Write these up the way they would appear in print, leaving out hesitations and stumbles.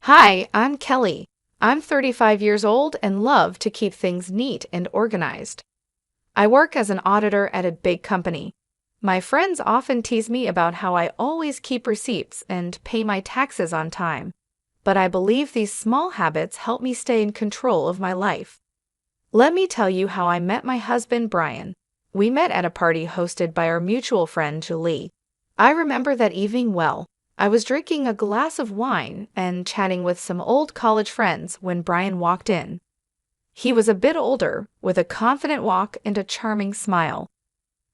Hi, I'm Kelly. I'm 35 years old and love to keep things neat and organized. I work as an auditor at a big company. My friends often tease me about how I always keep receipts and pay my taxes on time. But I believe these small habits help me stay in control of my life. Let me tell you how I met my husband, Brian. We met at a party hosted by our mutual friend, Julie. I remember that evening well. I was drinking a glass of wine and chatting with some old college friends when Brian walked in. He was a bit older, with a confident walk and a charming smile.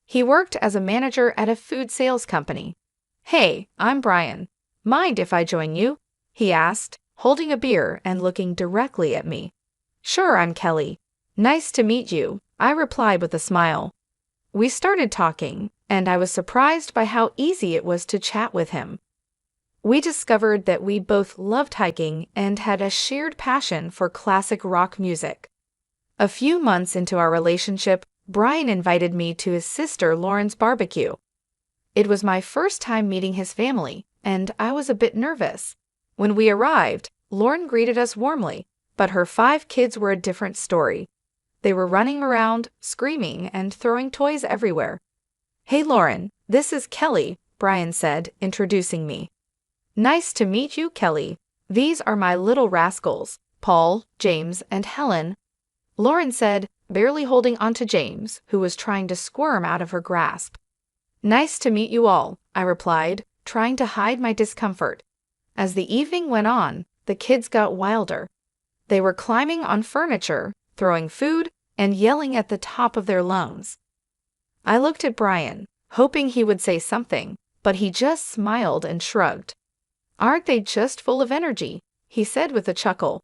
He worked as a manager at a food sales company. "Hey, I'm Brian. Mind if I join you?" he asked, holding a beer and looking directly at me. "Sure, I'm Kelly. Nice to meet you," I replied with a smile. We started talking, and I was surprised by how easy it was to chat with him. We discovered that we both loved hiking and had a shared passion for classic rock music. A few months into our relationship, Brian invited me to his sister Lauren's barbecue. It was my first time meeting his family, and I was a bit nervous. When we arrived, Lauren greeted us warmly, but her 5 kids were a different story. They were running around, screaming, and throwing toys everywhere. "Hey Lauren, this is Kelly," Brian said, introducing me. "Nice to meet you, Kelly. These are my little rascals, Paul, James, and Helen," Lauren said, barely holding onto James, who was trying to squirm out of her grasp. "Nice to meet you all," I replied, trying to hide my discomfort. As the evening went on, the kids got wilder. They were climbing on furniture, throwing food, and yelling at the top of their lungs. I looked at Brian, hoping he would say something, but he just smiled and shrugged. "Aren't they just full of energy?" he said with a chuckle.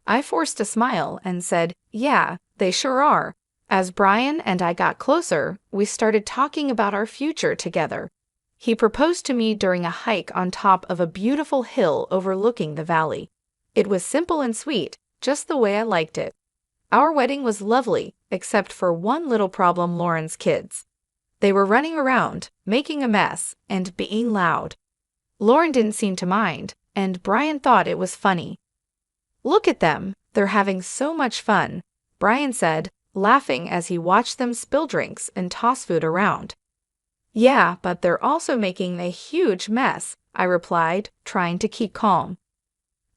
I forced a smile and said, "Yeah, they sure are." As Brian and I got closer, we started talking about our future together. He proposed to me during a hike on top of a beautiful hill overlooking the valley. It was simple and sweet, just the way I liked it. Our wedding was lovely, except for one little problem: Lauren's kids. They were running around, making a mess, and being loud. Lauren didn't seem to mind, and Brian thought it was funny. "Look at them, they're having so much fun," Brian said, laughing as he watched them spill drinks and toss food around. "Yeah, but they're also making a huge mess," I replied, trying to keep calm.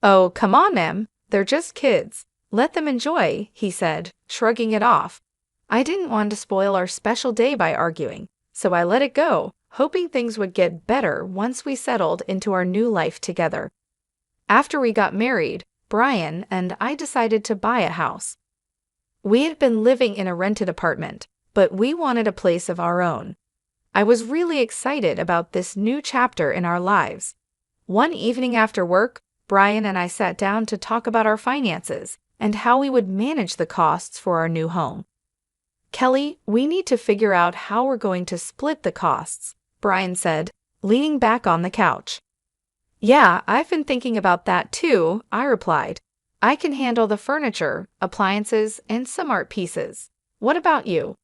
"Oh, come on, Em, they're just kids. Let them enjoy," he said, shrugging it off. I didn't want to spoil our special day by arguing, so I let it go, hoping things would get better once we settled into our new life together. After we got married, Brian and I decided to buy a house. We had been living in a rented apartment, but we wanted a place of our own. I was really excited about this new chapter in our lives. One evening after work, Brian and I sat down to talk about our finances and how we would manage the costs for our new home. "Kelly, we need to figure out how we're going to split the costs," Brian said, leaning back on the couch. "Yeah, I've been thinking about that too," I replied. "I can handle the furniture, appliances, and some art pieces. What about you?"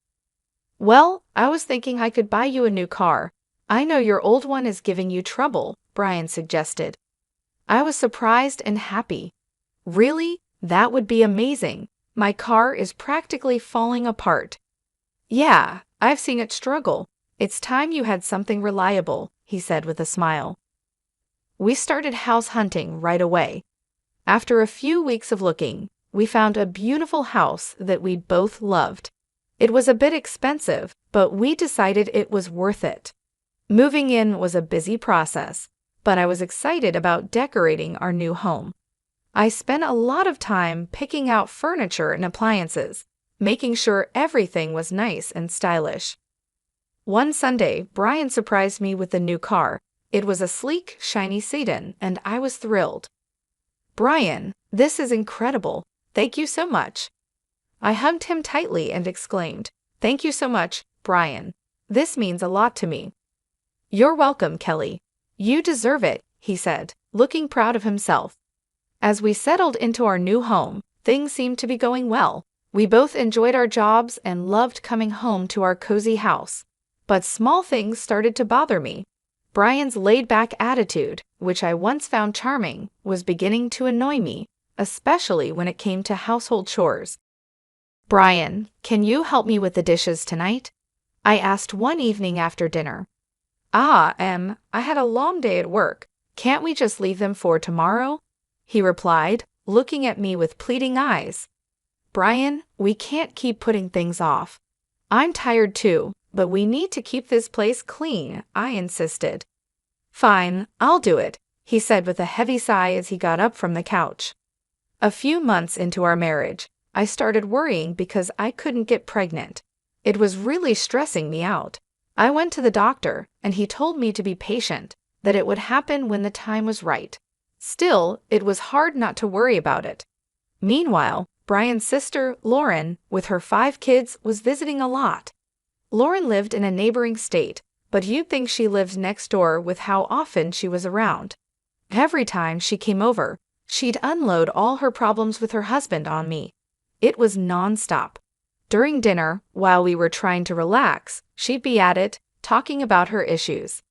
"Well, I was thinking I could buy you a new car. I know your old one is giving you trouble," Brian suggested. I was surprised and happy. "Really? That would be amazing. My car is practically falling apart." "Yeah, I've seen it struggle. It's time you had something reliable," he said with a smile. We started house hunting right away. After a few weeks of looking, we found a beautiful house that we both loved. It was a bit expensive, but we decided it was worth it. Moving in was a busy process, but I was excited about decorating our new home. I spent a lot of time picking out furniture and appliances, making sure everything was nice and stylish. One Sunday, Brian surprised me with a new car. It was a sleek, shiny sedan, and I was thrilled. "Brian, this is incredible. Thank you so much." I hugged him tightly and exclaimed, "Thank you so much, Brian. This means a lot to me." "You're welcome, Kelly. You deserve it," he said, looking proud of himself. As we settled into our new home, things seemed to be going well. We both enjoyed our jobs and loved coming home to our cozy house. But small things started to bother me. Brian's laid-back attitude, which I once found charming, was beginning to annoy me, especially when it came to household chores. "Brian, can you help me with the dishes tonight?" I asked one evening after dinner. I had a long day at work. Can't we just leave them for tomorrow?" he replied, looking at me with pleading eyes. "Brian, we can't keep putting things off. I'm tired too, but we need to keep this place clean," I insisted. "Fine, I'll do it," he said with a heavy sigh as he got up from the couch. A few months into our marriage, I started worrying because I couldn't get pregnant. It was really stressing me out. I went to the doctor, and he told me to be patient, that it would happen when the time was right. Still, it was hard not to worry about it. Meanwhile, Brian's sister, Lauren, with her 5 kids, was visiting a lot. Lauren lived in a neighboring state, but you'd think she lived next door with how often she was around. Every time she came over, she'd unload all her problems with her husband on me. It was non-stop. During dinner, while we were trying to relax, she'd be at it, talking about her issues.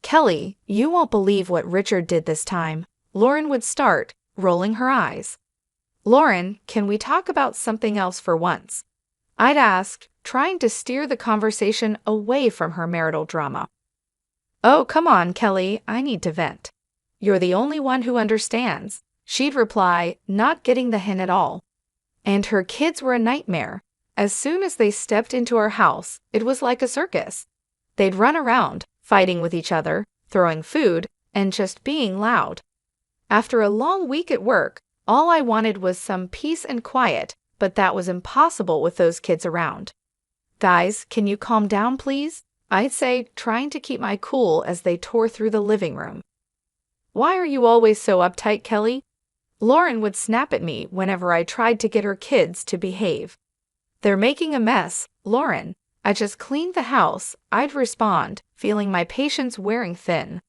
"Kelly, you won't believe what Richard did this time," Lauren would start, rolling her eyes. "Lauren, can we talk about something else for once?" I'd ask, trying to steer the conversation away from her marital drama. "Oh, come on, Kelly, I need to vent." "You're the only one who understands," she'd reply, not getting the hint at all. And her kids were a nightmare. As soon as they stepped into our house, it was like a circus. They'd run around, fighting with each other, throwing food, and just being loud. After a long week at work, all I wanted was some peace and quiet, but that was impossible with those kids around. "Guys, can you calm down, please?" I'd say, trying to keep my cool as they tore through the living room. "Why are you always so uptight, Kelly?" Lauren would snap at me whenever I tried to get her kids to behave. "They're making a mess, Lauren. I just cleaned the house," I'd respond, feeling my patience wearing thin.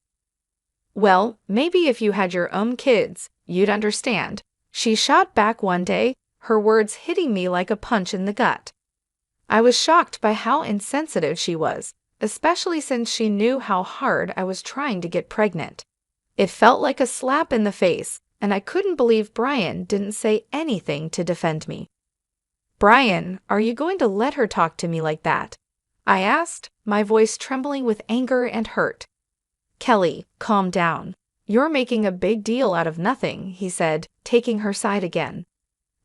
"Well, maybe if you had your own kids, you'd understand," she shot back one day, her words hitting me like a punch in the gut. I was shocked by how insensitive she was, especially since she knew how hard I was trying to get pregnant. It felt like a slap in the face, and I couldn't believe Brian didn't say anything to defend me. "Brian, are you going to let her talk to me like that?" I asked, my voice trembling with anger and hurt. "Kelly, calm down. You're making a big deal out of nothing," he said, taking her side again.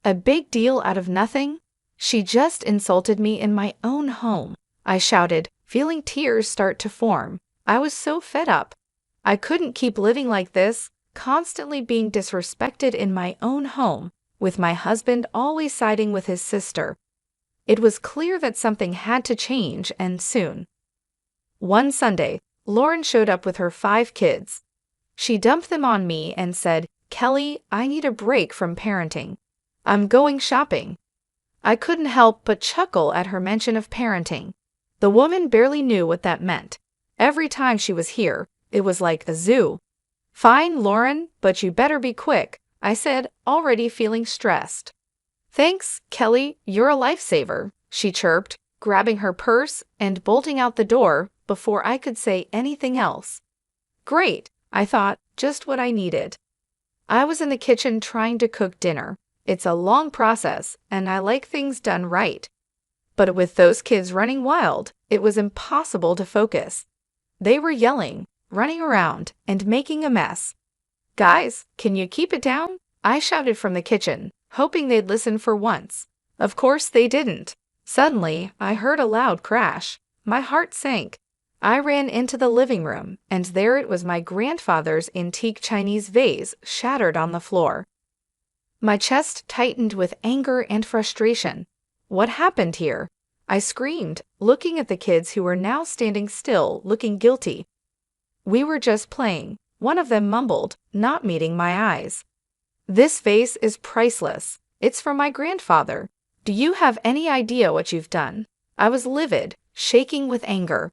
"A big deal out of nothing? She just insulted me in my own home," I shouted, feeling tears start to form. I was so fed up. I couldn't keep living like this, constantly being disrespected in my own home, with my husband always siding with his sister. It was clear that something had to change, and soon. One Sunday, Lauren showed up with her 5 kids. She dumped them on me and said, "Kelly, I need a break from parenting. I'm going shopping." I couldn't help but chuckle at her mention of parenting. The woman barely knew what that meant. Every time she was here, it was like a zoo. "Fine, Lauren, but you better be quick," I said, already feeling stressed. "Thanks, Kelly, you're a lifesaver," she chirped, grabbing her purse and bolting out the door before I could say anything else. Great, I thought, just what I needed. I was in the kitchen trying to cook dinner. It's a long process, and I like things done right. But with those kids running wild, it was impossible to focus. They were yelling, running around, and making a mess. "Guys, can you keep it down?" I shouted from the kitchen, hoping they'd listen for once. Of course they didn't. Suddenly, I heard a loud crash. My heart sank. I ran into the living room, and there it was, my grandfather's antique Chinese vase shattered on the floor. My chest tightened with anger and frustration. What happened here? I screamed, looking at the kids who were now standing still, looking guilty. "We were just playing," one of them mumbled, not meeting my eyes. "This vase is priceless. It's from my grandfather. Do you have any idea what you've done?" I was livid, shaking with anger.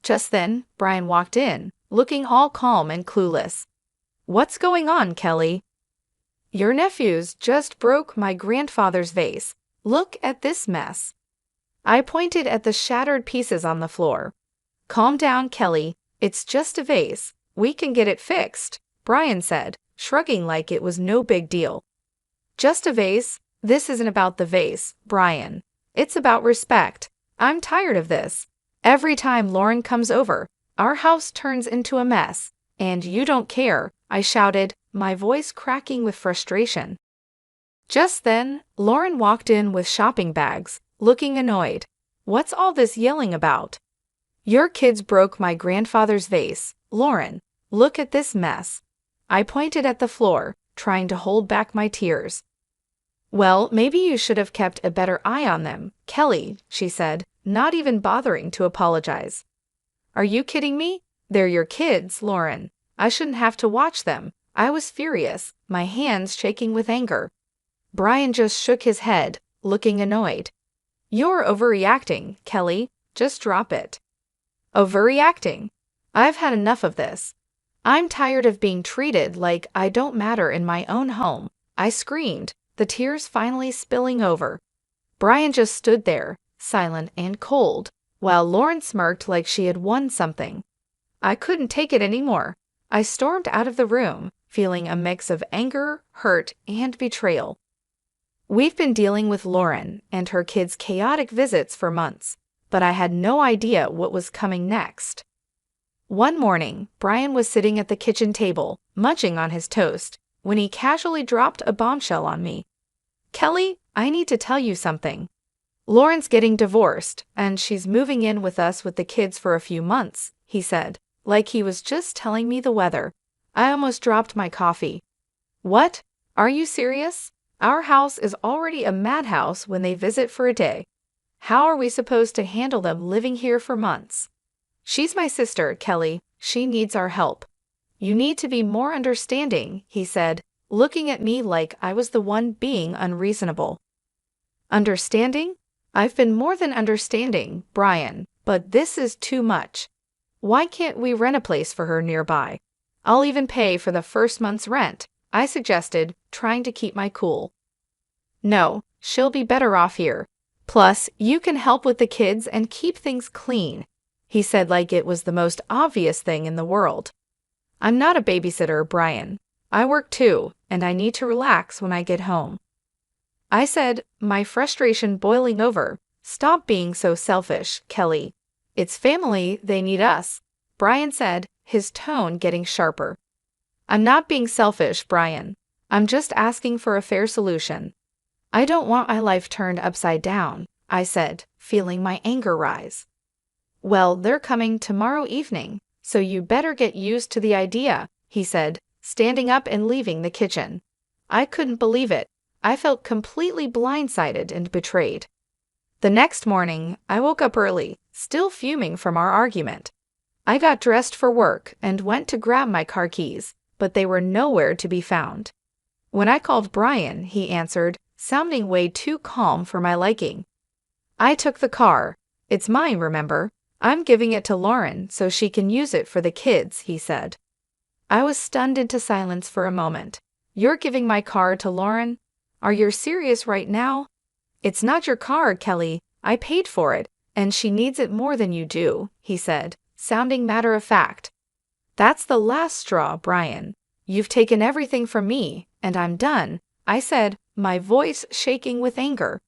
Just then, Brian walked in, looking all calm and clueless. "What's going on, Kelly?" "Your nephews just broke my grandfather's vase. Look at this mess." I pointed at the shattered pieces on the floor. "Calm down, Kelly. It's just a vase. We can get it fixed, Brian said, shrugging like it was no big deal. Just a vase? This isn't about the vase, Brian. It's about respect. I'm tired of this. Every time Lauren comes over, our house turns into a mess. And you don't care, I shouted, my voice cracking with frustration. Just then, Lauren walked in with shopping bags, looking annoyed. What's all this yelling about? Your kids broke my grandfather's vase, Lauren. Look at this mess. I pointed at the floor, trying to hold back my tears. Well, maybe you should have kept a better eye on them, Kelly, she said, not even bothering to apologize. Are you kidding me? They're your kids, Lauren. I shouldn't have to watch them. I was furious, my hands shaking with anger. Brian just shook his head, looking annoyed. You're overreacting, Kelly. Just drop it. Overreacting? I've had enough of this. I'm tired of being treated like I don't matter in my own home, I screamed, the tears finally spilling over. Brian just stood there, silent and cold, while Lauren smirked like she had won something. I couldn't take it anymore. I stormed out of the room, feeling a mix of anger, hurt, and betrayal. We've been dealing with Lauren and her kids' chaotic visits for months, but I had no idea what was coming next. One morning, Brian was sitting at the kitchen table, munching on his toast, when he casually dropped a bombshell on me. Kelly, I need to tell you something. Lauren's getting divorced, and she's moving in with us with the kids for a few months, he said, like he was just telling me the weather. I almost dropped my coffee. What? Are you serious? Our house is already a madhouse when they visit for a day. How are we supposed to handle them living here for months? She's my sister, Kelly. She needs our help. You need to be more understanding, he said, looking at me like I was the one being unreasonable. Understanding? I've been more than understanding, Brian, but this is too much. Why can't we rent a place for her nearby? I'll even pay for the first month's rent, I suggested, trying to keep my cool. No, she'll be better off here. Plus, you can help with the kids and keep things clean, he said like it was the most obvious thing in the world. I'm not a babysitter, Brian. I work too, and I need to relax when I get home. I said, my frustration boiling over. Stop being so selfish, Kelly. It's family, they need us, Brian said, his tone getting sharper. I'm not being selfish, Brian. I'm just asking for a fair solution. I don't want my life turned upside down, I said, feeling my anger rise. Well, they're coming tomorrow evening, so you better get used to the idea, he said, standing up and leaving the kitchen. I couldn't believe it. I felt completely blindsided and betrayed. The next morning, I woke up early, still fuming from our argument. I got dressed for work and went to grab my car keys, but they were nowhere to be found. When I called Brian, he answered, sounding way too calm for my liking. I took the car. It's mine, remember? I'm giving it to Lauren so she can use it for the kids, he said. I was stunned into silence for a moment. You're giving my car to Lauren? Are you serious right now? It's not your car, Kelly. I paid for it, and she needs it more than you do, he said, sounding matter-of-fact. That's the last straw, Brian. You've taken everything from me, and I'm done, I said, my voice shaking with anger.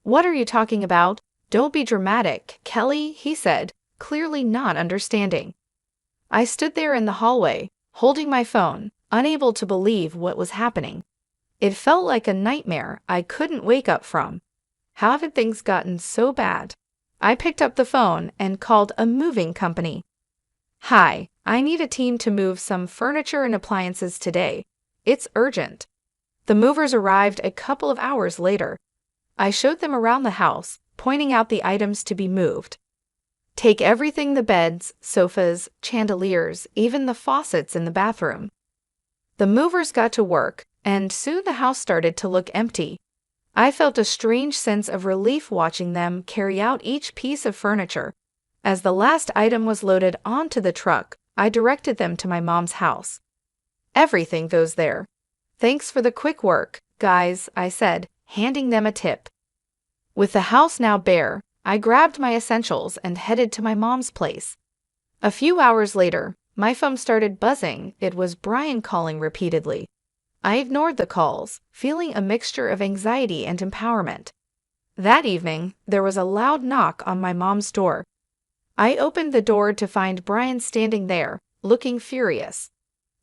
What are you talking about? Don't be dramatic, Kelly, he said, clearly not understanding. I stood there in the hallway, holding my phone, unable to believe what was happening. It felt like a nightmare I couldn't wake up from. How had things gotten so bad? I picked up the phone and called a moving company. Hi, I need a team to move some furniture and appliances today. It's urgent. The movers arrived a couple of hours later. I showed them around the house, pointing out the items to be moved. Take everything, the beds, sofas, chandeliers, even the faucets in the bathroom. The movers got to work, and soon the house started to look empty. I felt a strange sense of relief watching them carry out each piece of furniture. As the last item was loaded onto the truck, I directed them to my mom's house. Everything goes there. Thanks for the quick work, guys, I said, handing them a tip. With the house now bare, I grabbed my essentials and headed to my mom's place. A few hours later, my phone started buzzing. It was Brian calling repeatedly. I ignored the calls, feeling a mixture of anxiety and empowerment. That evening, there was a loud knock on my mom's door. I opened the door to find Brian standing there, looking furious.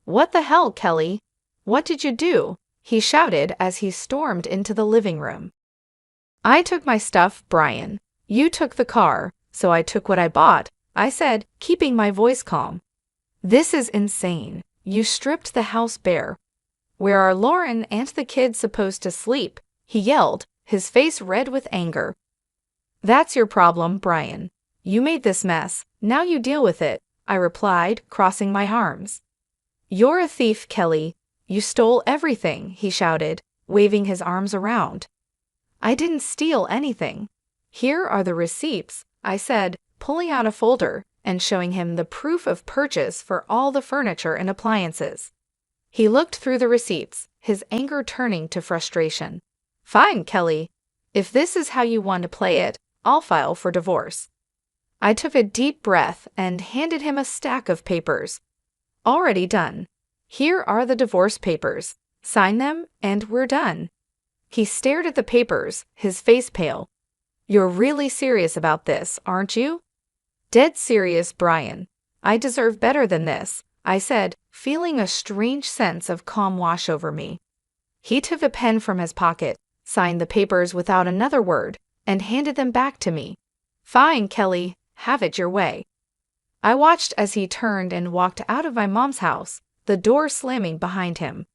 "What the hell, Kelly? What did you do?" he shouted as he stormed into the living room. "I took my stuff, Brian. You took the car, so I took what I bought," I said, keeping my voice calm. "This is insane. You stripped the house bare. Where are Lauren and the kids supposed to sleep?" he yelled, his face red with anger. "That's your problem, Brian. You made this mess, now you deal with it," I replied, crossing my arms. "You're a thief, Kelly. You stole everything," he shouted, waving his arms around. "I didn't steal anything. Here are the receipts," I said, pulling out a folder and showing him the proof of purchase for all the furniture and appliances. He looked through the receipts, his anger turning to frustration. "Fine, Kelly. If this is how you want to play it, I'll file for divorce." I took a deep breath and handed him a stack of papers. "Already done. Here are the divorce papers. Sign them, and we're done." He stared at the papers, his face pale. "You're really serious about this, aren't you?" "Dead serious, Brian. I deserve better than this," I said, feeling a strange sense of calm wash over me. He took a pen from his pocket, signed the papers without another word, and handed them back to me. "Fine, Kelly. Have it your way." I watched as he turned and walked out of my mom's house, the door slamming behind him.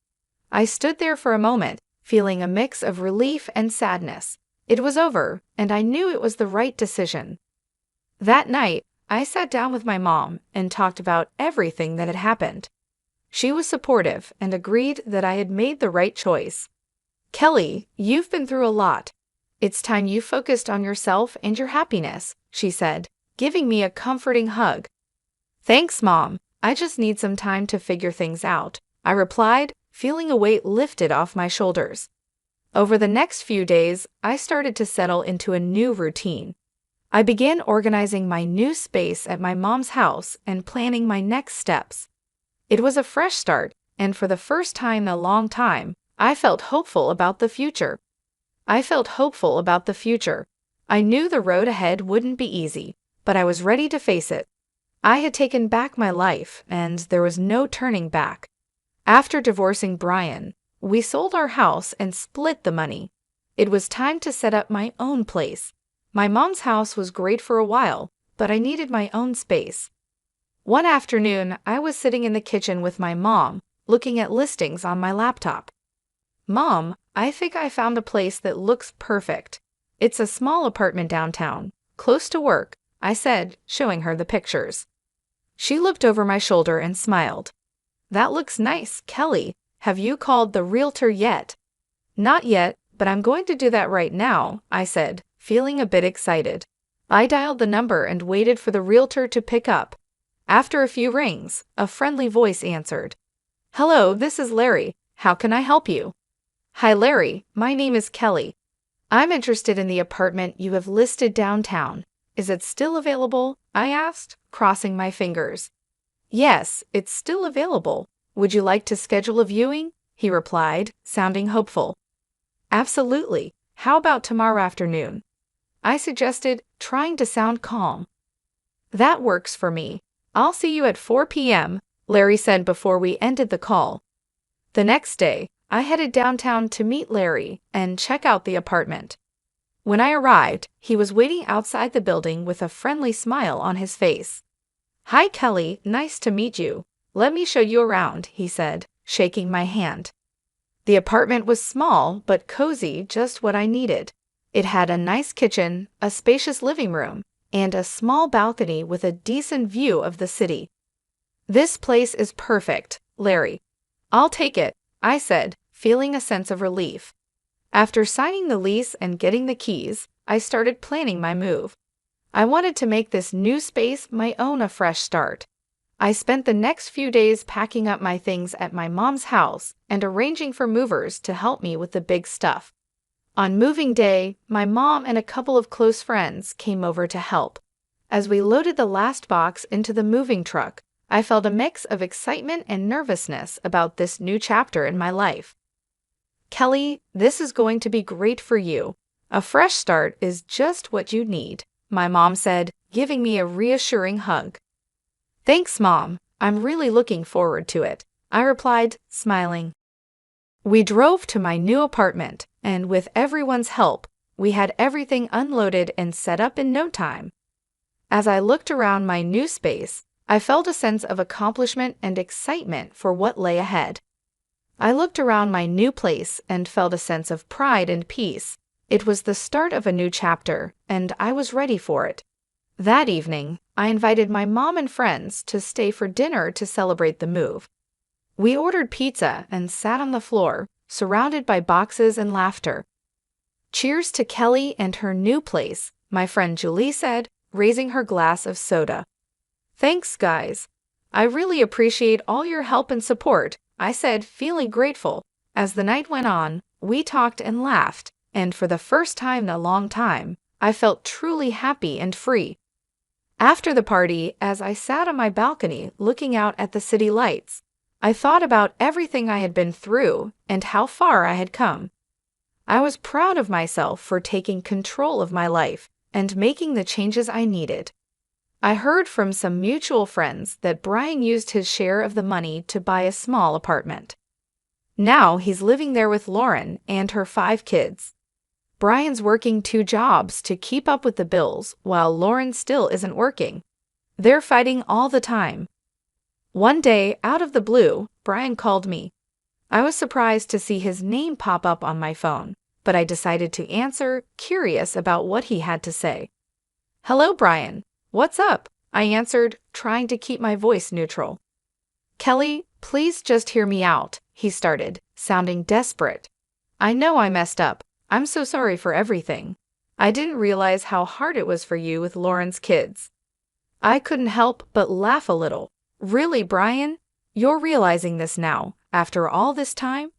I stood there for a moment, feeling a mix of relief and sadness. It was over, and I knew it was the right decision. That night, I sat down with my mom and talked about everything that had happened. She was supportive and agreed that I had made the right choice. "Kelly, you've been through a lot. It's time you focused on yourself and your happiness," she said, giving me a comforting hug. "Thanks, Mom. I just need some time to figure things out," I replied, feeling a weight lifted off my shoulders. Over the next few days, I started to settle into a new routine. I began organizing my new space at my mom's house and planning my next steps. It was a fresh start, and for the first time in a long time, I felt hopeful about the future. I knew the road ahead wouldn't be easy, but I was ready to face it. I had taken back my life, and there was no turning back. After divorcing Brian, we sold our house and split the money. It was time to set up my own place. My mom's house was great for a while, but I needed my own space. One afternoon, I was sitting in the kitchen with my mom, looking at listings on my laptop. "Mom, I think I found a place that looks perfect. It's a small apartment downtown, close to work," I said, showing her the pictures. She looked over my shoulder and smiled. "That looks nice, Kelly. Have you called the realtor yet?" "Not yet, but I'm going to do that right now," I said, feeling a bit excited. I dialed the number and waited for the realtor to pick up. After a few rings, a friendly voice answered. "Hello, this is Larry. How can I help you?" "Hi, Larry. My name is Kelly. I'm interested in the apartment you have listed downtown. Is it still available?" I asked, crossing my fingers. "Yes, it's still available. Would you like to schedule a viewing?" he replied, sounding hopeful. "Absolutely. How about tomorrow afternoon?" I suggested, trying to sound calm. "That works for me. I'll see you at 4 p.m., Larry said before we ended the call. The next day, I headed downtown to meet Larry and check out the apartment. When I arrived, he was waiting outside the building with a friendly smile on his face. "Hi, Kelly. Nice to meet you. Let me show you around," he said, shaking my hand. The apartment was small but cozy, just what I needed. It had a nice kitchen, a spacious living room, and a small balcony with a decent view of the city. "This place is perfect, Larry." "I'll take it," I said, feeling a sense of relief. After signing the lease and getting the keys, I started planning my move. I wanted to make this new space my own, a fresh start. I spent the next few days packing up my things at my mom's house and arranging for movers to help me with the big stuff. On moving day, my mom and a couple of close friends came over to help. As we loaded the last box into the moving truck, I felt a mix of excitement and nervousness about this new chapter in my life. "Kelly, this is going to be great for you. A fresh start is just what you need," my mom said, giving me a reassuring hug. "Thanks, Mom. I'm really looking forward to it," I replied, smiling. We drove to my new apartment, and with everyone's help, we had everything unloaded and set up in no time. As I looked around my new space, I felt a sense of accomplishment and excitement for what lay ahead. I looked around my new place and felt a sense of pride and peace. It was the start of a new chapter, and I was ready for it. That evening, I invited my mom and friends to stay for dinner to celebrate the move. We ordered pizza and sat on the floor, surrounded by boxes and laughter. "Cheers to Kelly and her new place," my friend Julie said, raising her glass of soda. "Thanks, guys. I really appreciate all your help and support," I said, feeling grateful. As the night went on, we talked and laughed, and for the first time in a long time, I felt truly happy and free. After the party, as I sat on my balcony looking out at the city lights, I thought about everything I had been through and how far I had come. I was proud of myself for taking control of my life and making the changes I needed. I heard from some mutual friends that Brian used his share of the money to buy a small apartment. Now he's living there with Lauren and her 5 kids. Brian's working 2 jobs to keep up with the bills while Lauren still isn't working. They're fighting all the time. One day, out of the blue, Brian called me. I was surprised to see his name pop up on my phone, but I decided to answer, curious about what he had to say. "Hello, Brian. What's up?" I answered, trying to keep my voice neutral. "Kelly, please just hear me out," he started, sounding desperate. "I know I messed up. I'm so sorry for everything. I didn't realize how hard it was for you with Lauren's kids." I couldn't help but laugh a little. "Really, Brian? You're realizing this now, after all this time?"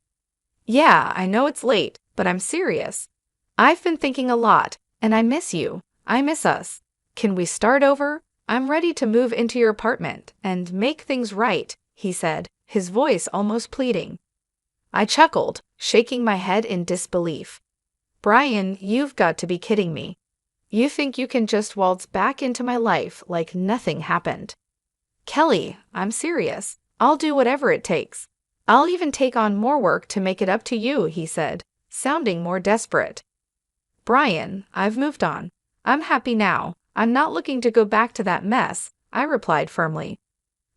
"Yeah, I know it's late, but I'm serious. I've been thinking a lot, and I miss you. I miss us. Can we start over? I'm ready to move into your apartment and make things right," he said, his voice almost pleading. I chuckled, shaking my head in disbelief. "Brian, you've got to be kidding me. You think you can just waltz back into my life like nothing happened?" "Kelly, I'm serious. I'll do whatever it takes. I'll even take on more work to make it up to you," he said, sounding more desperate. "Brian, I've moved on. I'm happy now. I'm not looking to go back to that mess," I replied firmly.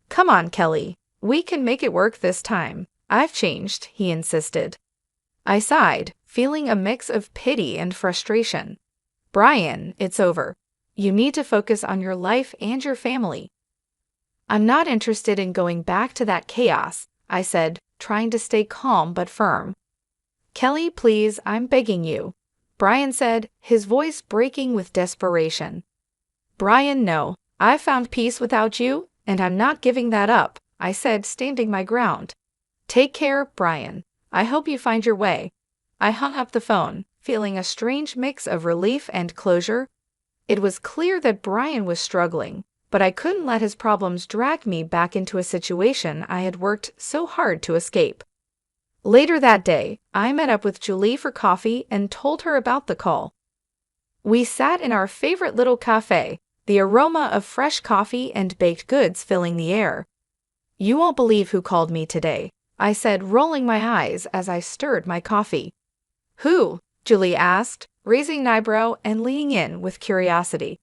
"Come on, Kelly. We can make it work this time. I've changed," he insisted. I sighed, feeling a mix of pity and frustration. "Brian, it's over. You need to focus on your life and your family." "I'm not interested in going back to that chaos," I said, trying to stay calm but firm. "Kelly, please, I'm begging you," Brian said, his voice breaking with desperation. "Brian, no. I've found peace without you, and I'm not giving that up," I said, standing my ground. "Take care, Brian. I hope you find your way." I hung up the phone, feeling a strange mix of relief and closure. It was clear that Brian was struggling, but I couldn't let his problems drag me back into a situation I had worked so hard to escape. Later that day, I met up with Julie for coffee and told her about the call. We sat in our favorite little cafe, the aroma of fresh coffee and baked goods filling the air. "You won't believe who called me today," I said, rolling my eyes as I stirred my coffee. "Who?" Julie asked, raising an eyebrow and leaning in with curiosity.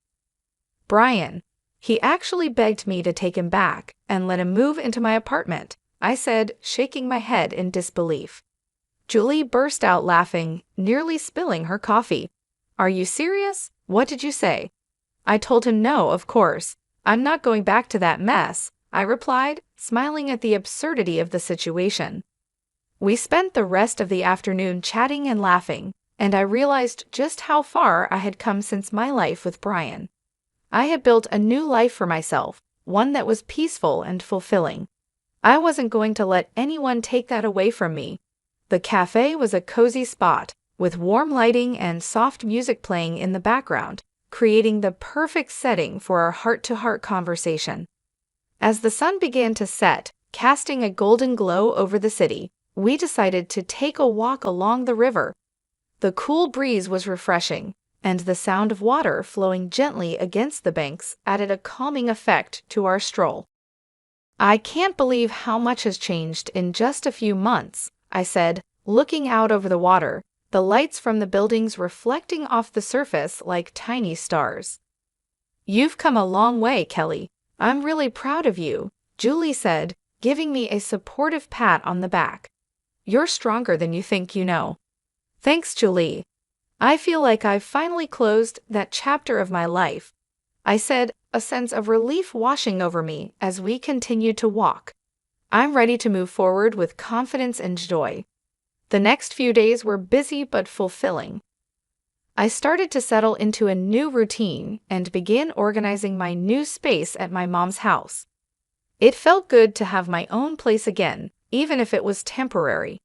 "Brian. He actually begged me to take him back and let him move into my apartment," I said, shaking my head in disbelief. Julie burst out laughing, nearly spilling her coffee. "Are you serious? What did you say?" I told him no, of course. "I'm not going back to that mess," I replied, smiling at the absurdity of the situation. We spent the rest of the afternoon chatting and laughing, and I realized just how far I had come since my life with Brian. I had built a new life for myself, one that was peaceful and fulfilling. I wasn't going to let anyone take that away from me. The cafe was a cozy spot, with warm lighting and soft music playing in the background, creating the perfect setting for our heart-to-heart conversation. As the sun began to set, casting a golden glow over the city, we decided to take a walk along the river. The cool breeze was refreshing, and the sound of water flowing gently against the banks added a calming effect to our stroll. "I can't believe how much has changed in just a few months," I said, looking out over the water, the lights from the buildings reflecting off the surface like tiny stars. "You've come a long way, Kelly. I'm really proud of you," Julie said, giving me a supportive pat on the back. "You're stronger than you think you know." "Thanks, Julie. I feel like I've finally closed that chapter of my life," I said, a sense of relief washing over me as we continued to walk. "I'm ready to move forward with confidence and joy." The next few days were busy but fulfilling. I started to settle into a new routine and begin organizing my new space at my mom's house. It felt good to have my own place again, even if it was temporary.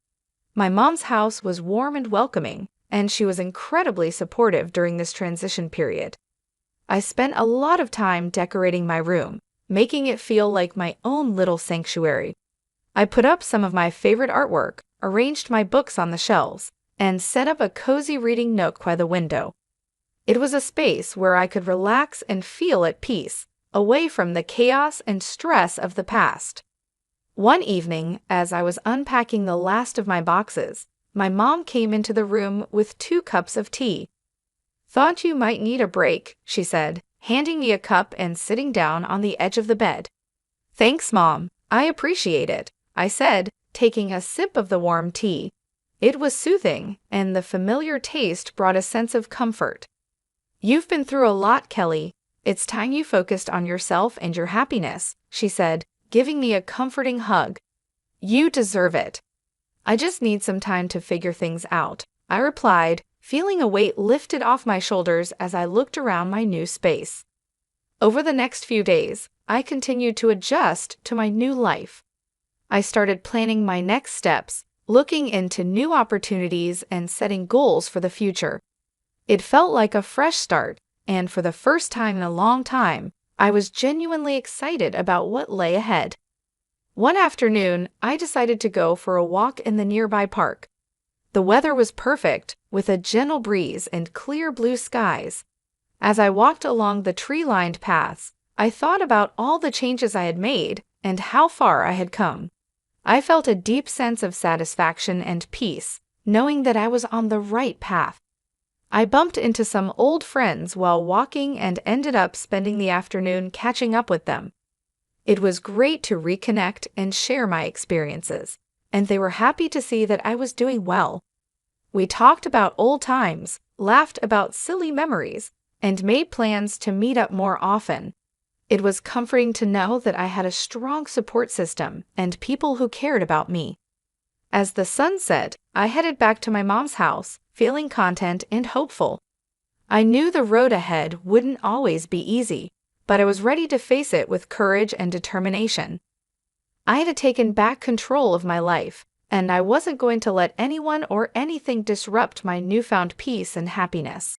My mom's house was warm and welcoming, and she was incredibly supportive during this transition period. I spent a lot of time decorating my room, making it feel like my own little sanctuary. I put up some of my favorite artwork, arranged my books on the shelves, and set up a cozy reading nook by the window. It was a space where I could relax and feel at peace, away from the chaos and stress of the past. One evening, as I was unpacking the last of my boxes, my mom came into the room with 2 cups of tea. "Thought you might need a break," she said, handing me a cup and sitting down on the edge of the bed. "Thanks, Mom. I appreciate it," I said, taking a sip of the warm tea. It was soothing, and the familiar taste brought a sense of comfort. "You've been through a lot, Kelly. It's time you focused on yourself and your happiness," she said, giving me a comforting hug. "You deserve it." "I just need some time to figure things out," I replied, feeling a weight lifted off my shoulders as I looked around my new space. Over the next few days, I continued to adjust to my new life. I started planning my next steps, looking into new opportunities and setting goals for the future. It felt like a fresh start, and for the first time in a long time, I was genuinely excited about what lay ahead. One afternoon, I decided to go for a walk in the nearby park. The weather was perfect, with a gentle breeze and clear blue skies. As I walked along the tree-lined paths, I thought about all the changes I had made and how far I had come. I felt a deep sense of satisfaction and peace, knowing that I was on the right path. I bumped into some old friends while walking and ended up spending the afternoon catching up with them. It was great to reconnect and share my experiences, and they were happy to see that I was doing well. We talked about old times, laughed about silly memories, and made plans to meet up more often. It was comforting to know that I had a strong support system and people who cared about me. As the sun set, I headed back to my mom's house, feeling content and hopeful. I knew the road ahead wouldn't always be easy, but I was ready to face it with courage and determination. I had taken back control of my life, and I wasn't going to let anyone or anything disrupt my newfound peace and happiness.